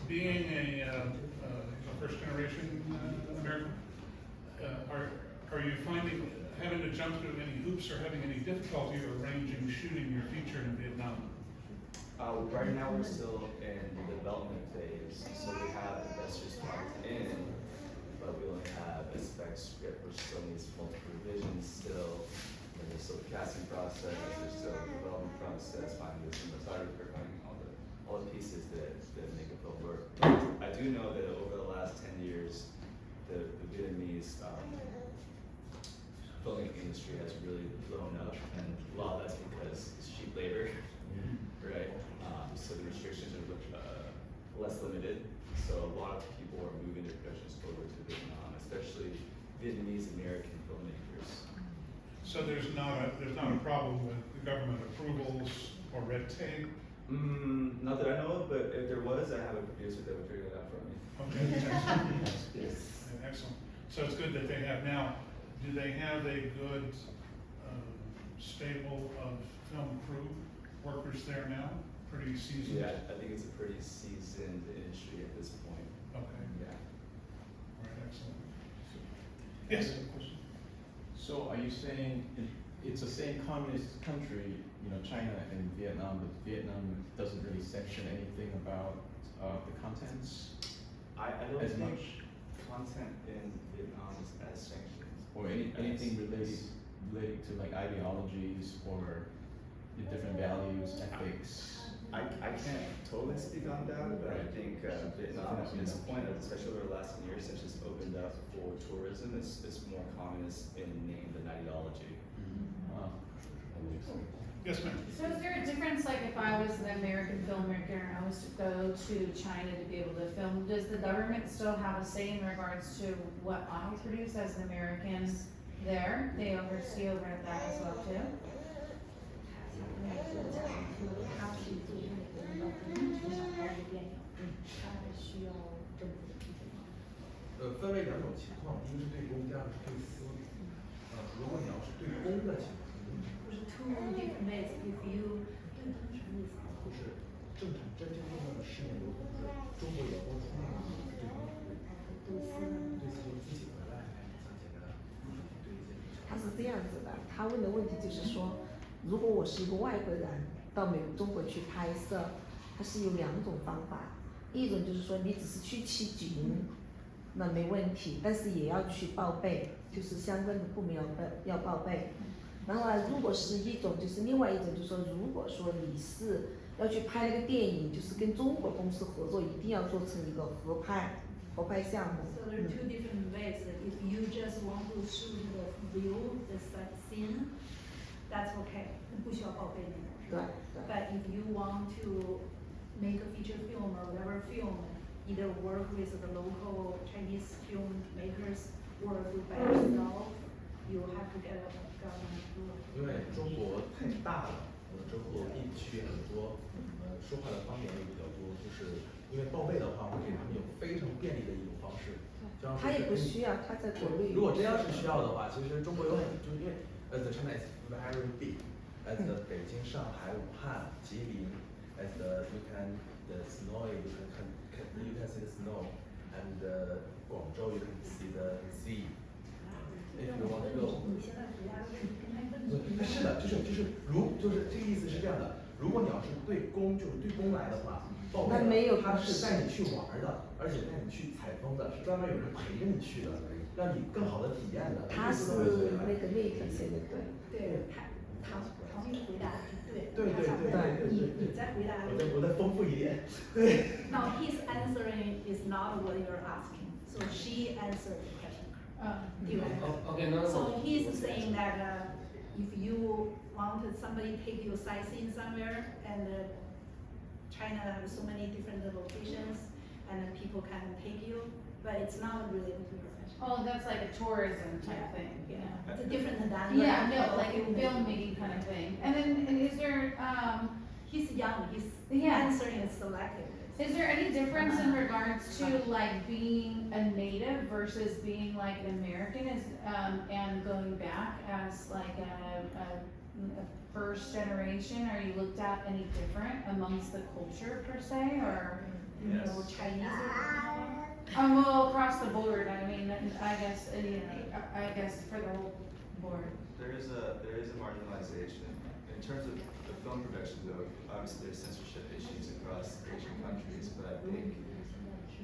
being a first generation American, are you finding having to jump through any hoops or having any difficulty arranging shooting your feature in Vietnam? Right now we're still in the development phase, so we have investors locked in, but we only have a spec script which still needs multiple revisions still. And there's still the casting process, there's still the development process, finding the cinematographer, finding all the pieces that make a film work. I do know that over the last 10 years, the Vietnamese filmmaking industry has really blown up, and a lot of that's because it's cheap labor, right? So the restrictions are less limited. So a lot of people are moving their productions over to Vietnam, especially Vietnamese American filmmakers. So there's not a problem with the government approvals or red tape? Not that I know of, but if there was, I have a producer that would figure it out for me. Okay, excellent. Excellent. So it's good that they have now. Do they have a good stable of film crew workers there now? Pretty seasoned? Yeah, I think it's a pretty seasoned industry at this point. Okay. Yeah. All right, excellent. Yes? So are you saying it's the same communist country, you know, China and Vietnam, but Vietnam doesn't really sanction anything about the contents I don't as think much? content in Vietnam is as sanctioned. Or anything related to like ideologies or the different values, ethics? I can't totally speak on that, but I think Vietnam at this point, especially over the last 10 years, since it's opened up for tourism, it's more communist in name than ideology. Yes, ma'am. So is there a difference, like if I was an American filmmaker and I was to go to China to be able to film, does the government still have a say in regards to what I produce as an American there? They oversee over that as well too? 他是做那个从小拍的电影，他需要政府的批准吗？分为两种情况，一个是对公，第二个是对私。如果你要是对公的情况，不是 two different ways. If you 正常什么意思？不是正常真正意义的试验流程是中国有公出那个是对公对私呢？对私自己回来像简单对一些。他是这样子的，他问的问题就是说，如果我是一个外国人到中国去拍摄，它是有两种方法，一种就是说你只是去取景，那没问题，但是也要去报备，就是相关的部门要报备。然后如果是一种，就是另外一种，就是说，如果说你是要去拍那个电影，就是跟中国公司合作，一定要做成一个合拍项目。 So there are two different ways. If you just want to shoot the view, the scene, that's okay. 不需要报备那种，是吧？ But if you want to make a feature film or whatever film, either work with the local Chinese filmmakers or do by yourself, you have to get a government approval. 因为中国太大了，中国地区很多，说话的方言也比较多，就是因为报备的话，会给他们有非常便利的一种方式。他也不需要，他在国内。如果真要是需要的话，其实中国有很，就是因为the China is very big. As the 北京、上海、武汉、吉林, as the you can the snow you can see the snow, and 广州 you can see the sea. If you want to go. 你现在回答的问题跟他问题。是的，就是这个意思是这样的。如果你要是对公来的话，报备他是带你去玩的，而且带你去采风的，是专门有人陪着你去的，让你更好的体验的。他是那个内地现在对。对，唐玉回答的是对。对，你再回答。我再丰富一点。对。Now his answering is not what you're asking, so she answered the question. Okay, no. So he's saying that if you wanted somebody take you sightseeing somewhere, and China has so many different locations, and people can take you, but it's not related to your question. Oh, that's like a tourism type thing. Yeah, it's a different than. Yeah, no, like a filmmaking kind of thing. And then is there, He's young, his Yeah. answering is selective. is there any difference in regards to like being a native versus being like an American and going back as like a first generation? Are you looked at any different amongst the culture per se, or Yes. or Chinese. I'm a little across the board, I mean, I guess, I guess for the whole board. There is a marginalization. In terms of the film production though, obviously there's censorship issues across Asian countries, but I think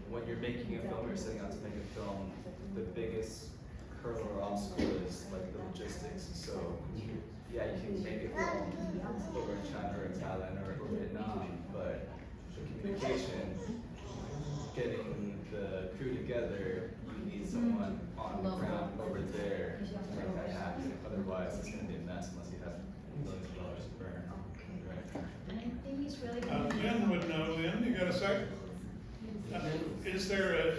when you're making a film or setting out to make a film, the biggest hurdle or obstacle is like the logistics. So yeah, you can make a film over in China or in Thailand or Vietnam, but the communication, getting the crew together, you need someone on the ground over there to make that happen. Otherwise, it's going to be a mess unless you have millions of dollars to burn. Right. And I think it's really. Lynn would know. Lynn, you got a sec? Is there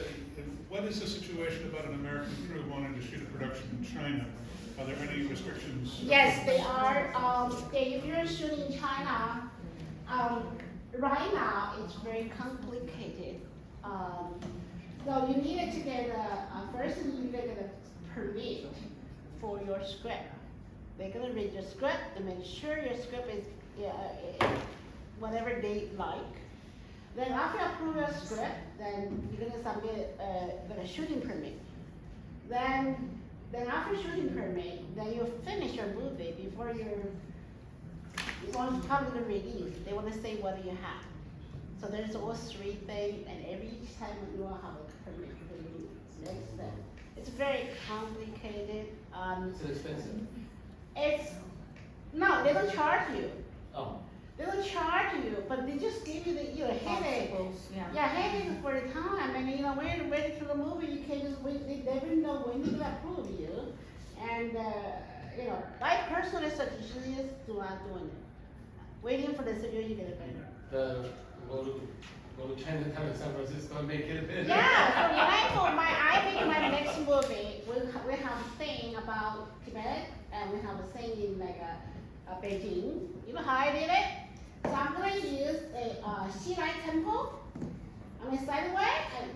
what is the situation about an American crew wanting to shoot a production in China? Are there any restrictions? Yes, they are. If you're shooting in China, right now it's very complicated. So you needed to get first you need to get a permit for your script. They're gonna read your script to make sure your script is whatever they like. Then after you approve your script, then you're gonna submit the shooting permit. Then after shooting permit, then you finish your movie before you want to public release. They want to say what you have. So there's all three things, and every time you will have a permit to release. Next step. It's very complicated. It's expensive. It's no, they don't charge you. Oh. They don't charge you, but they just give you the headache. Yeah. Yeah, headache for the time, and when you're ready to the movie, you can just wait. They never know when they're gonna approve you, and I personally suggest do not doing it. Waiting for the studio, you get it better. Go to Chinatown in San Francisco and make it. Yeah, so when I make my next movie, we have a thing about Tibet, and we have a thing in Beijing. You know how I did it? So I'm gonna use a Xilai temple. I mean, sideway, and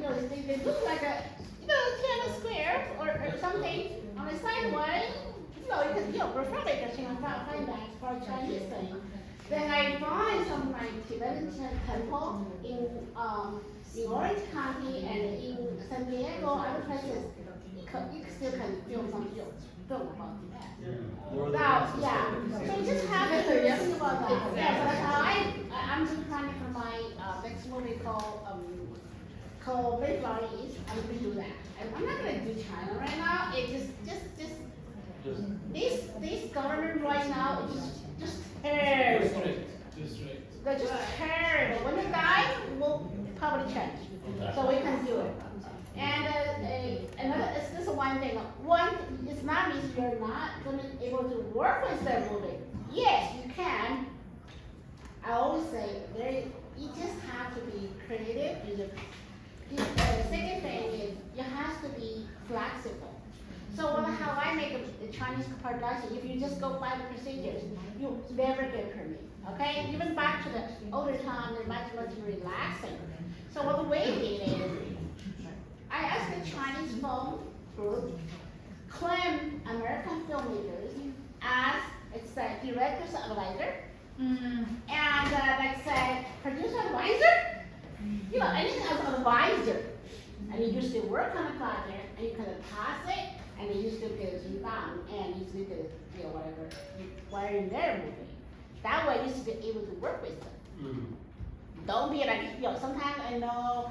they look like a 10 square or something on the sideway. You can prefer it because find that for a Chinese thing. Then I find some like Tibetan temple in Orange County and in San Diego, other places. You still can film some film about Tibet. Now, yeah. So you just have to think about that. Yeah, so that's how I'm just planning for my next movie called Mayflower East. I'm gonna do that. And I'm not gonna do China right now. It this government right now is just terrible. They're just terrible. When they die, we'll probably change. So we can do it. And another, it's just one thing. One, it's not means you're not gonna be able to work with that movie. Yes, you can. I always say you just have to be creative. The second thing is you have to be flexible. So how I make a Chinese production, if you just go by the procedures, you never get permit. Okay? Even back to the older time, they're much relaxing. So what we did is, I asked the Chinese film group claim American filmmakers as it's the director's advisor, and like say producer advisor, anything as advisor, and you used to work on a project and you can pass it, and you used to get it done, and you still get whatever in their movie. That way you still able to work with them. Don't be like sometimes I know.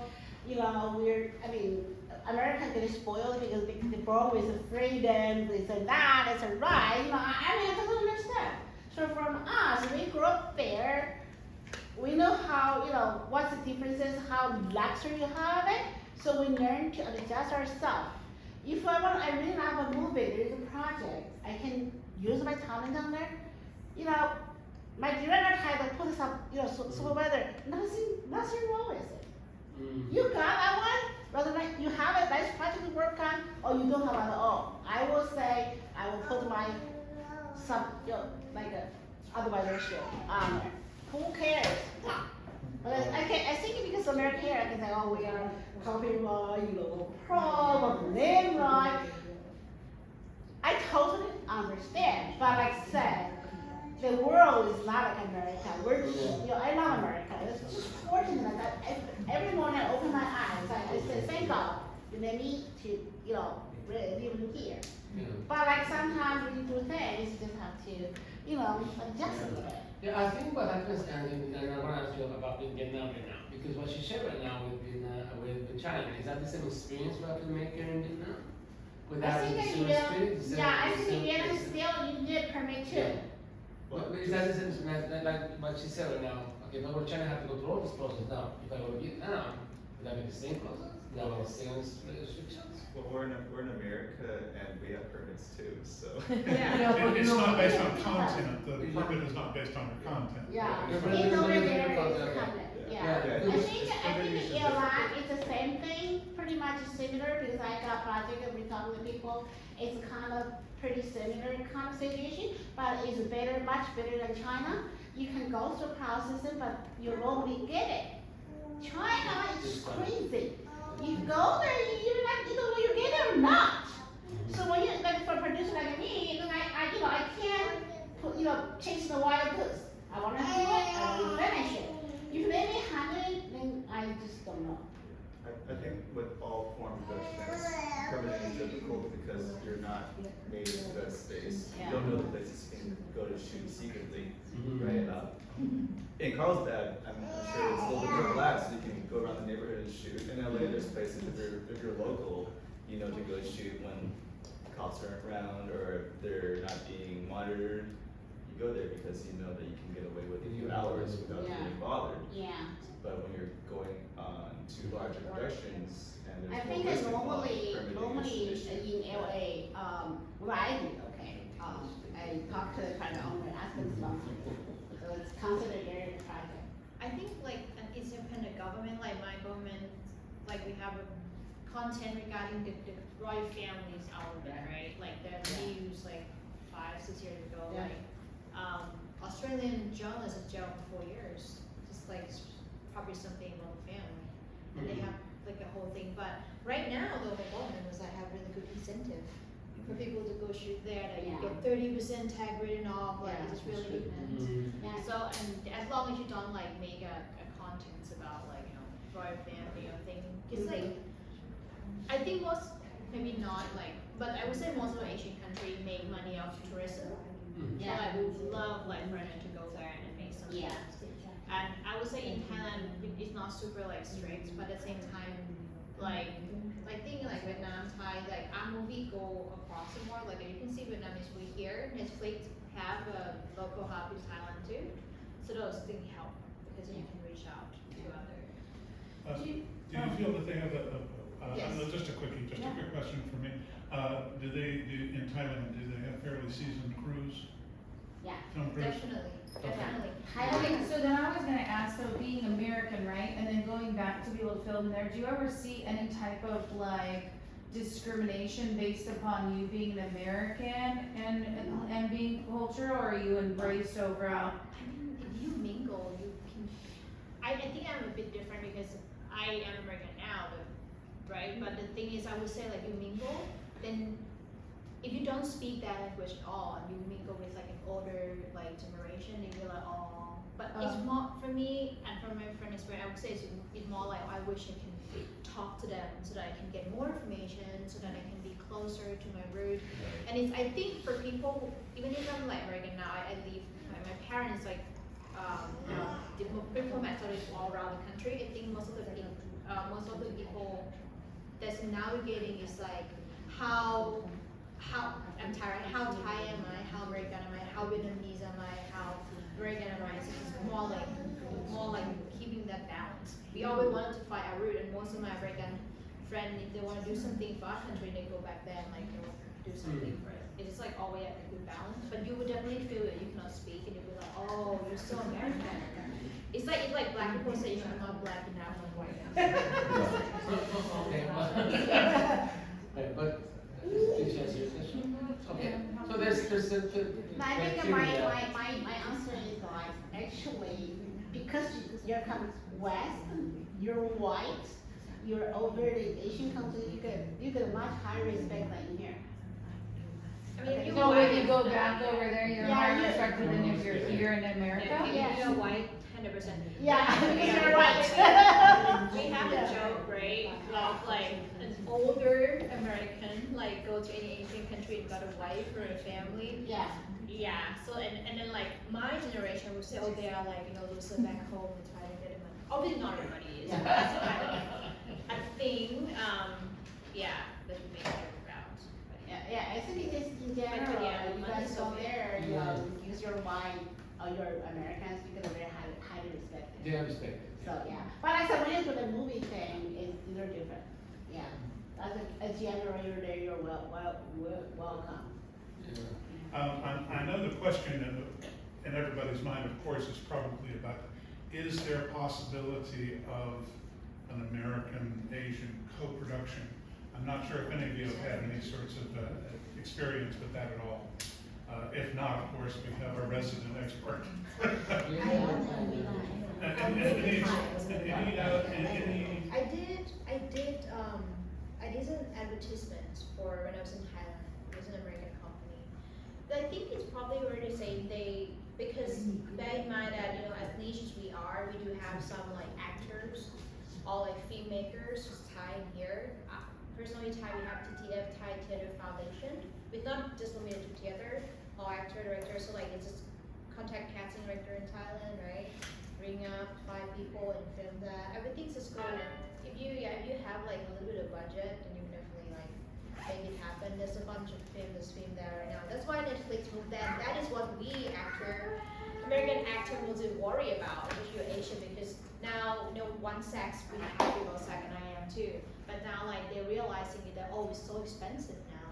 Americans get spoiled because they born with freedom, this and that, it's a right. I don't understand. So from us, we grew up there. We know how, what's the differences, how luxury you have it. So we learn to adjust ourselves. If I really have a movie, there is a project, I can use my talent on there. My director had to put some, supervisor, nothing wrong with it. You got that one, rather than you have a nice project to work on, or you don't have at all. I will say, I will put my advisorship on there. Who cares? But I think because American here, I can say, we are copyright, problem, name right. I totally understand, but like I said, the world is not like America. We're, I love America. It's just fortunate that every morning I open my eyes, I say, thank God, you let me to, live in here. Yeah. But like sometimes when you do things, you just have to, adjust a little bit. Yeah, I think what happens, and I want to ask you about in Vietnam right now, because what you shared right now with China, is that the same experience for a filmmaker in Vietnam? I Without think the in same Vietnam, spirit, the same- yeah, I the think in same Vietnam place? still you need a permit too. Yeah. But is that the same, like what she said right now, okay, if I go to China, I have to go through all this process now, if I go to Vietnam, would that be the same process? That would be the same restrictions? Well, we're in America and we have permits too, so. It's not based on content, the permit is not based on your content. Yeah, Yeah, but even over it's there different is concept. covered, Yeah. yeah. Yeah. I think in Iran, it's the same thing, pretty much similar, because I got a project that we talk with people, it's kind of pretty similar kind of situation, but it's better, much better than China. You can go through processing, but you won't get it. China is crazy. You go there, you're not, you don't know you get it or not. So when you, like for a producer like me, then I can't put, chase the wild goose. I wanna do it, I wanna finish it. If you let me handle it, then I just don't know. I think with all foreign productions, permitting is difficult because you're not native to that space. You don't know the places you can go to shoot secretly, right? In Carlsbad, I'm sure it's a little bit more relaxed, so you can go around the neighborhood and shoot. In LA, there's places if you're local, to go shoot when cops aren't around or if they're not being monitored. You go there because you know that you can get away with a few hours without being bothered. Yeah. But when you're going on to larger productions and I there's think more that risk involved, normally permitting is an issue. in LA, what I do, okay, I talk to the kind of owner, ask them stuff. So it's considered their project. I think like an independent government, like my government, like we have a content regarding the royal families out there, right? Like the news like 5-6 years ago, Yeah. like Australian journalists in jail for 4 years, just like probably something about the family, and they have like a whole thing. But right now, the whole government was like have really good incentive for people to go shoot there. That you get 30% tag written off, like it's really good. Yeah. So and as long as you don't like make a content about like royal family or thing, it's like I think most maybe not like, but I would say most of the Asian countries make money off tourism. So I would love like foreigner to go there and make some sense. And I would say in Thailand it's not super like strict, but at the same time like thing like Vietnam, Thai, like our movie go across the board. Like you can see Vietnamese movie here. Netflix have a local hub in Thailand too. So those things help because you can reach out to other. Do you feel that they have Yes. just a quick question for me. In Thailand, do they have fairly seasoned crews? Yeah. Film crews? Definitely. Okay, so then I was gonna ask, so being American, right, and then going back to be able to film there, do you ever see any type of like discrimination based upon you being an American and being culture, or are you embraced overall? I mean, if you mingle, you can. I think I'm a bit different because I am American now, right? But the thing is, I would say like you mingle, then if you don't speak that language at all, and you mingle with like an older like generation, you feel like oh. But it's more for me and from my friend experience, I would say it's more like I wish I can talk to them so that I can get more information, so that I can be closer to my root. And it's I think for people, even if I'm like American now, I live. My parents like diplomats all around the country. I think most of the people that's navigating is like how I'm tired. How Thai am I? How American am I? How Vietnamese am I? How American am I? So it's more like keeping that balance. We always wanted to find our root, and most of my American friends, if they want to do something for our country, they go back there and like they will do something for it. It's like always a good balance. But you would definitely feel it. You cannot speak, and you'll be like, oh, you're so American. It's like black people say, I'm not black enough, I'm white enough. Okay, but please answer your question. Okay, so there's I think my answer is like, actually, because you're coming west, you're white, you're over the Asian country, you get a much higher respect than here. I mean, if you So when you go white, back over there, you're Yeah, more you- respected than if you're here in America? if you're white, 100%. Yeah, because you're right. We have a joke, right, of like an older American, like go to any Asian country and got a wife or a family. Yeah. Yeah, so and then like my generation would say, oh, they are like, those are back home and try to get the money. Obviously not everybody is, but that's kind of a thing, yeah, that we make joke about. But Yeah, I think it is in general, yeah, you money's guys so go big. there, Yeah. because you're white, or you're Americans, because they're very highly respected. They are respected. So, yeah, but I said, when you do the movie thing, they're different, yeah. As a general, you're there, you're welcome. Yeah. I know the question in everybody's mind, of course, is probably about, is there a possibility of an American-Asian co-production? I'm not sure if any of you have had any sorts of experience with that at all. If not, of course, we have our resident expert. I did an advertisement for when I was in Thailand. It was an American company. I think it's probably fair to say because bear in mind that, as nations we are, we do have some like actors or like filmmakers who's Thai in here. Personally, Thai, we have TTF, Thai Theatre Foundation. It's not just limited to theater, all actor, director, so like it's just contact casting director in Thailand, right? Bring up 5 people and film that. Everything's just going. If you have like a little bit of budget, then you can definitely like make it happen. There's a bunch of film that's filmed there right now. That's why Netflix moved that. That is what we American actor was worry about, if you're Asian, because now one sex we happy about second I am too. But now like they're realizing that it's so expensive now.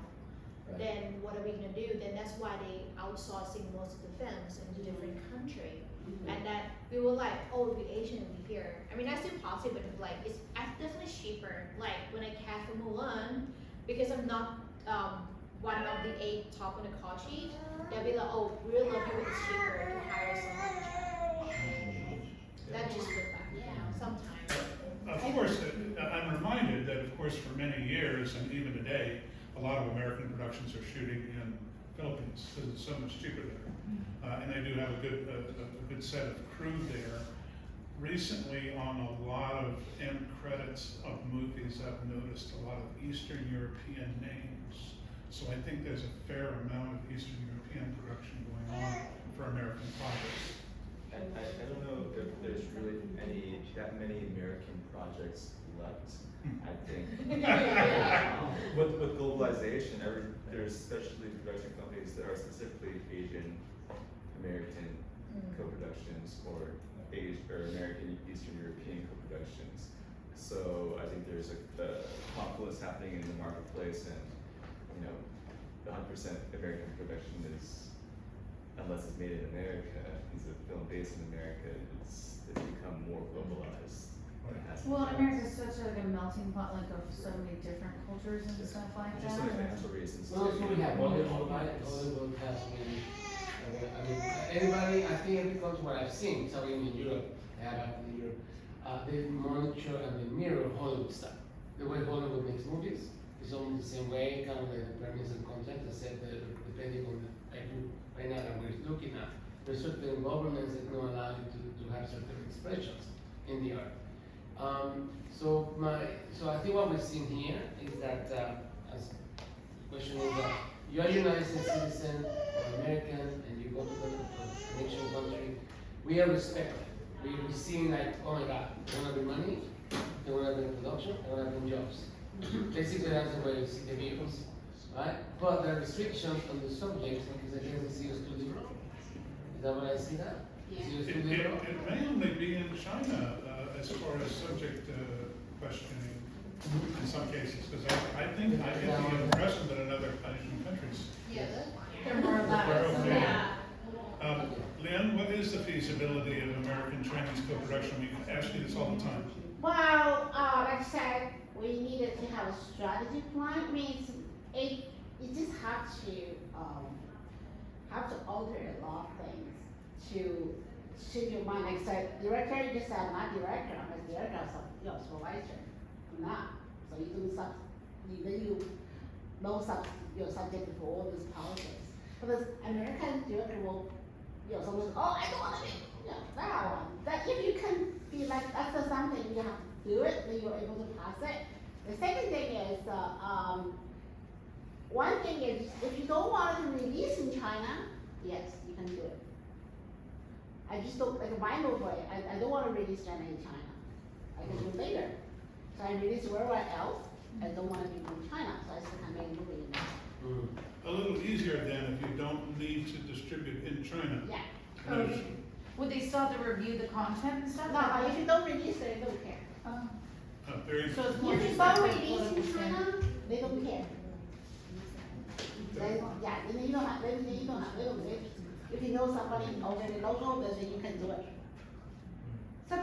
Right. Then what are we gonna do? Then that's why they outsourcing most of the films into different country. And that we were like, oh, the Asian will be here. I mean, that's still possible, but like it's definitely cheaper. Like when I cast for Mulan, because I'm not one of the 8 top on the call sheet, they'll be like, oh, we really love you, but it's cheaper to hire someone. That's just the fact. Sometimes. Of course, I'm reminded that, of course, for many years and even today, a lot of American productions are shooting in Philippines because it's so much cheaper there. And they do have a good set of crew there. Recently, on a lot of end credits of movies, I've noticed a lot of Eastern European names. So I think there's a fair amount of Eastern European production going on for American projects. I don't know if there's really that many American projects left. I think with globalization, there's especially production companies that are specifically Asian American co-productions or American Eastern European co-productions. So I think there's a confluence happening in the marketplace, and the 100% American production is, unless it's made in America, it's a film based in America, it's become more globalized. than it has been. Well, America's such like a melting pot, like of so many different cultures and stuff like Just that. some financial reasons. Well, that's what we have. Hollywood has many. I mean, everybody. I think every country what I've seen, so in Europe, I have happened in Europe. They monitor and they mirror Hollywood stuff. The way Hollywood makes movies is almost the same way, kind of like the premise and content. I said that depending on right now that we're looking at, there's certain governments that don't allow you to have certain expressions in the art. So I think what we're seeing here is that as question is that you are a United States citizen or American and you go to an Asian country, we are respected. We're seeing like, oh my God, they want to bring money, they want to bring production, they want to bring jobs. Basically that's the way you see the vehicles, right? But there are restrictions on the subjects because I guess they see us too liberal. Is that what I see that? See us too liberal? It may only be in China as far as subject questioning in some cases, because I get the impression that in other Asian countries. They're more lax. Okay. Yeah. Lynn, what is the feasibility of American-Chinese co-production? We ask you this all the time. Well, like I said, we needed to have a strategy plan. I mean, it just have to alter a lot of things to shape your mind. Like I said, director, you just said, I'm not director, I'm a director, so you're a supervisor. I'm not. So you do something, then you no subject for all this politics. Because American director will, someone, oh, I don't wanna be, that one. That if you can be like, after something, you have to do it, then you're able to pass it. The second thing is, one thing is, if you don't want to release in China, yes, you can do it. I just don't, like a vinyl boy, I don't wanna release China in China. I can do it later. So I release everywhere else, I don't wanna be in China, so I still can make a movie in there. A little easier then if you don't need to distribute in China. Yeah. No, Would they still have to review the content and stuff? No, if you don't release it, they don't care. Oh. very So it's more If you just don't like release in political China, thing. they don't care. Then, then you don't have, if you know somebody already local, then you can do it. So